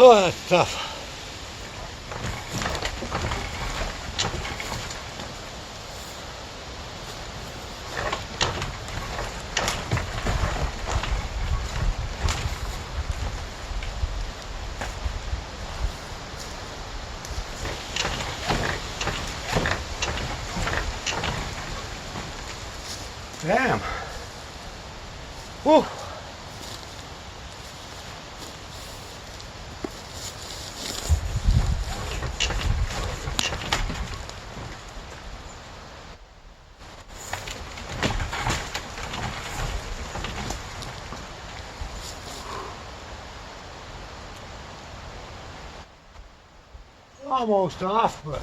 Oh, that's tough. Damn. Whew. Almost off, but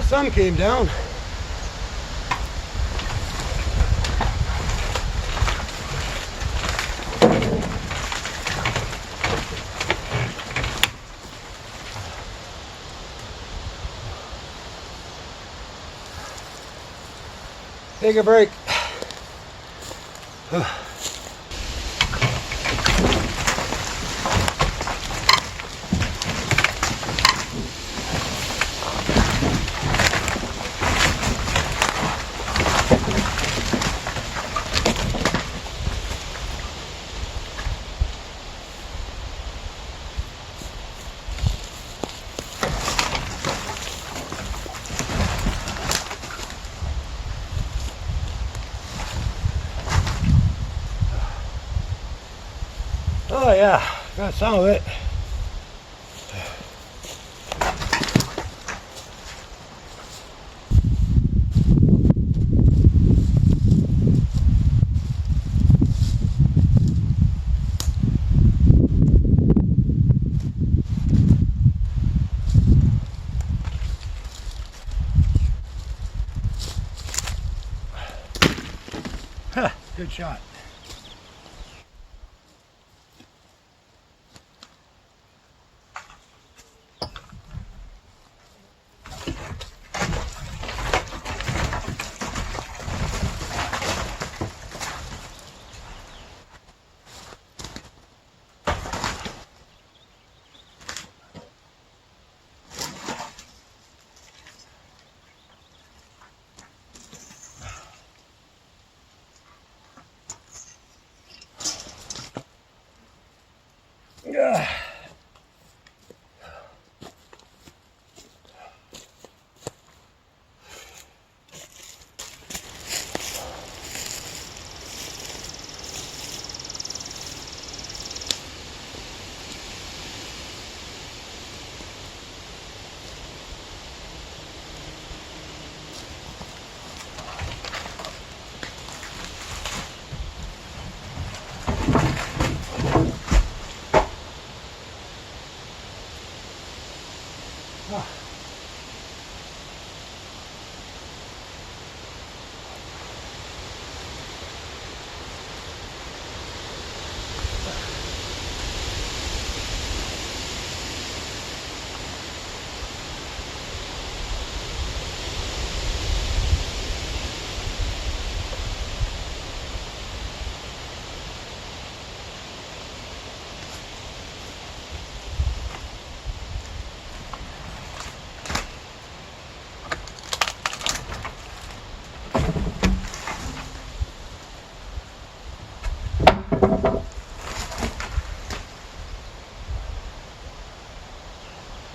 sun came down. Take a break. Oh yeah, got some of it. Huh, good shot. Yeah.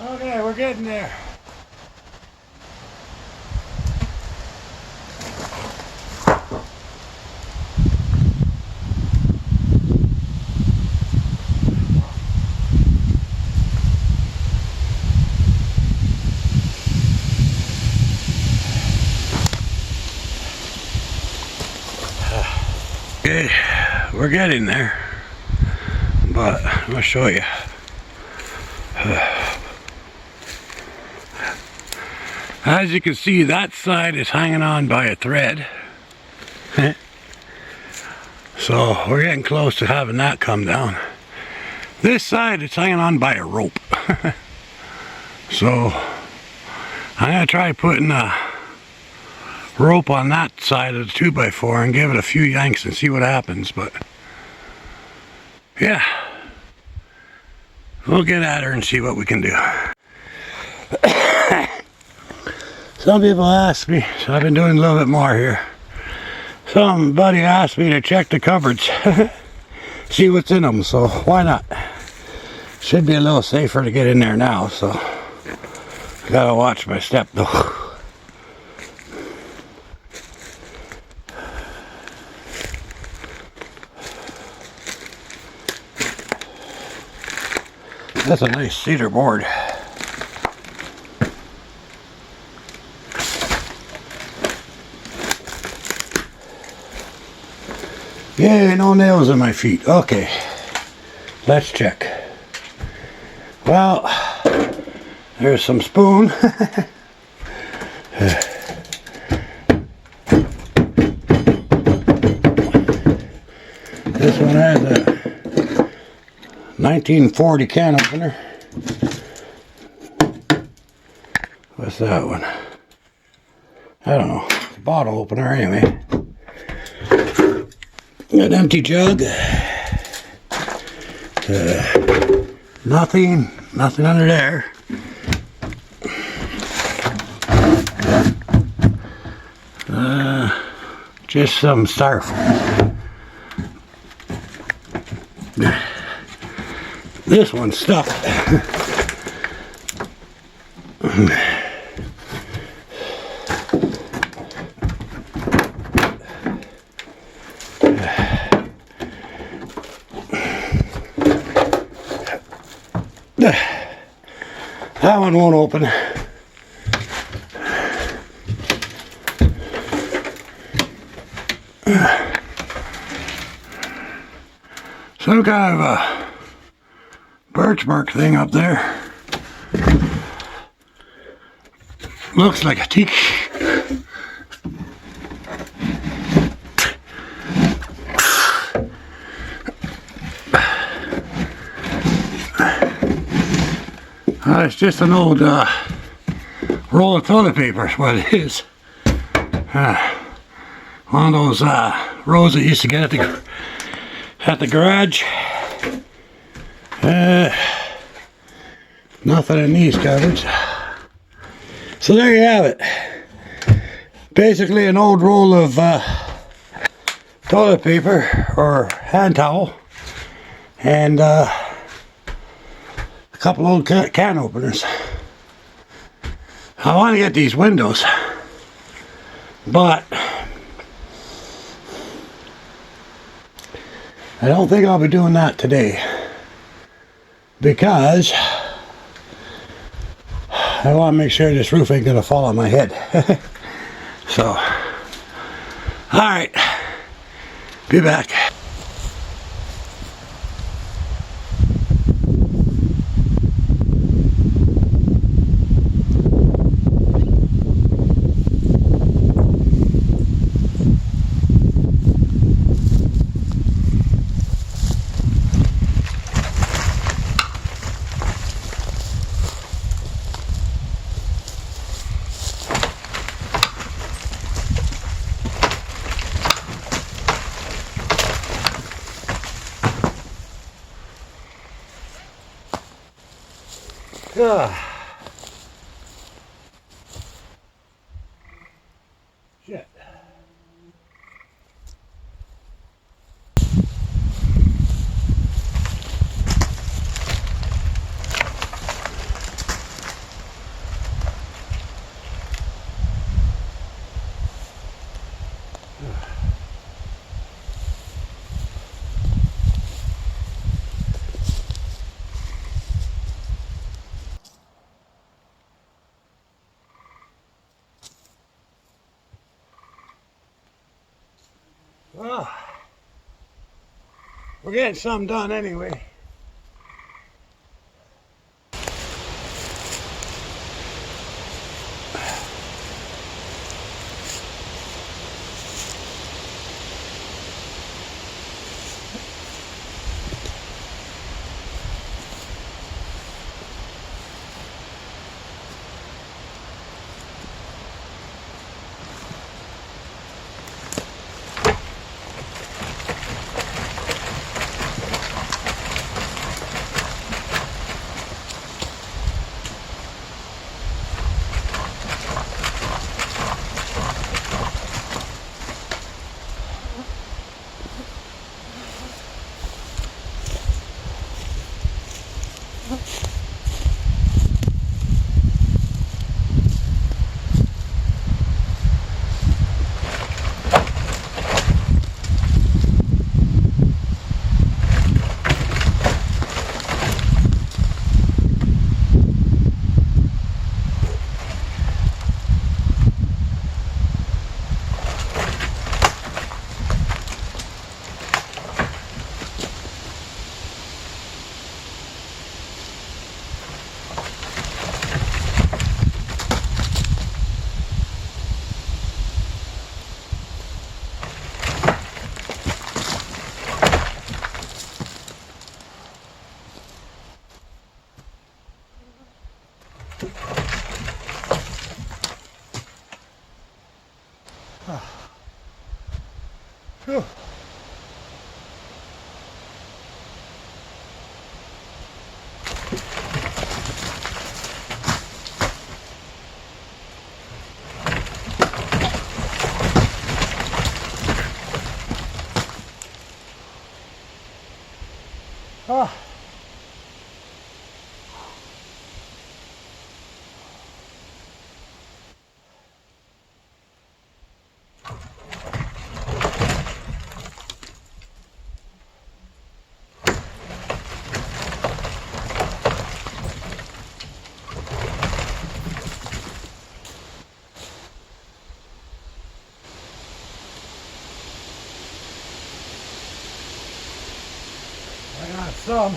Okay, we're getting there. Okay, we're getting there, but I'm gonna show you. As you can see, that side is hanging on by a thread. So we're getting close to having that come down. This side it's hanging on by a rope. So I'm going to try putting a rope on that side of the 2x4 and give it a few yanks and see what happens. But yeah, we'll get at her and see what we can do. Some people ask me, so I've been doing a little bit more here. Somebody asked me to check the cupboards, see what's in them, so why not? Should be a little safer to get in there now, so gotta watch my step though. That's a nice cedar board. Yay, no nails in my feet. Okay, let's check. Well, there's some spoon. This one has a 1940 can opener. What's that one? I don't know. It's a bottle opener anyway. An empty jug. Nothing under there. Just some styrofoam. This one's stuck. That one won't open. Some kind of a birch bark thing up there. Looks like a teak. It's just an old roll of toilet paper is what it is. One of those rolls that you used to get at the garage. Nothing in these cupboards. So there you have it. Basically an old roll of toilet paper or hand towel and a couple old can openers. I want to get these windows, but I don't think I'll be doing that today because I want to make sure this roof ain't gonna fall on my head. So, alright, be back. Shit. Well, we're getting some done anyway. Whew. Ah. I got some.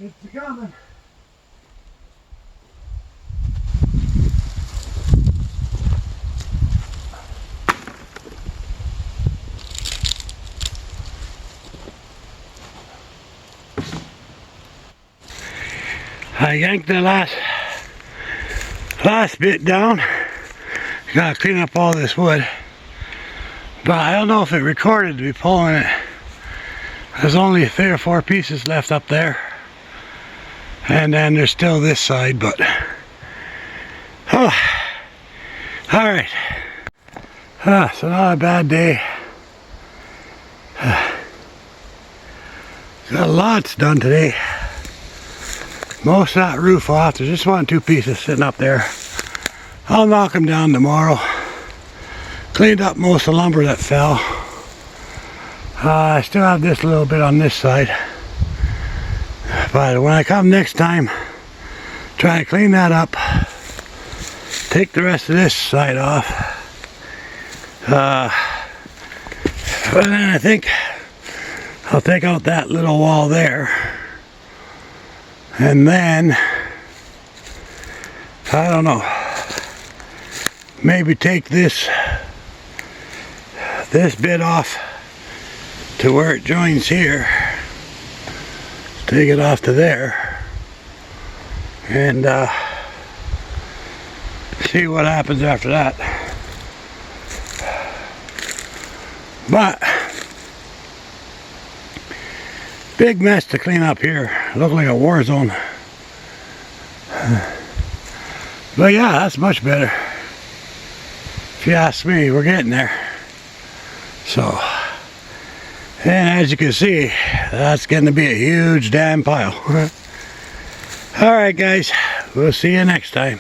It's coming. I yanked the last bit down. Gotta clean up all this wood. But I don't know if it recorded to be pulling it. There's only 3 or 4 pieces left up there. And then there's still this side, but oh, all right. So not a bad day. Got lots done today. Most of that roof off. There's just 1 or 2 pieces sitting up there. I'll knock them down tomorrow. Cleaned up most of the lumber that fell. I still have this little bit on this side. But when I come next time, try to clean that up. Take the rest of this side off. But then I think I'll take out that little wall there. And then, I don't know, maybe take this bit off to where it joins here. Take it off to there and see what happens after that. But big mess to clean up here. Look like a war zone. But yeah, that's much better. If you ask me, we're getting there. So, and as you can see, that's going to be a huge damn pile. Alright guys, we'll see you next time.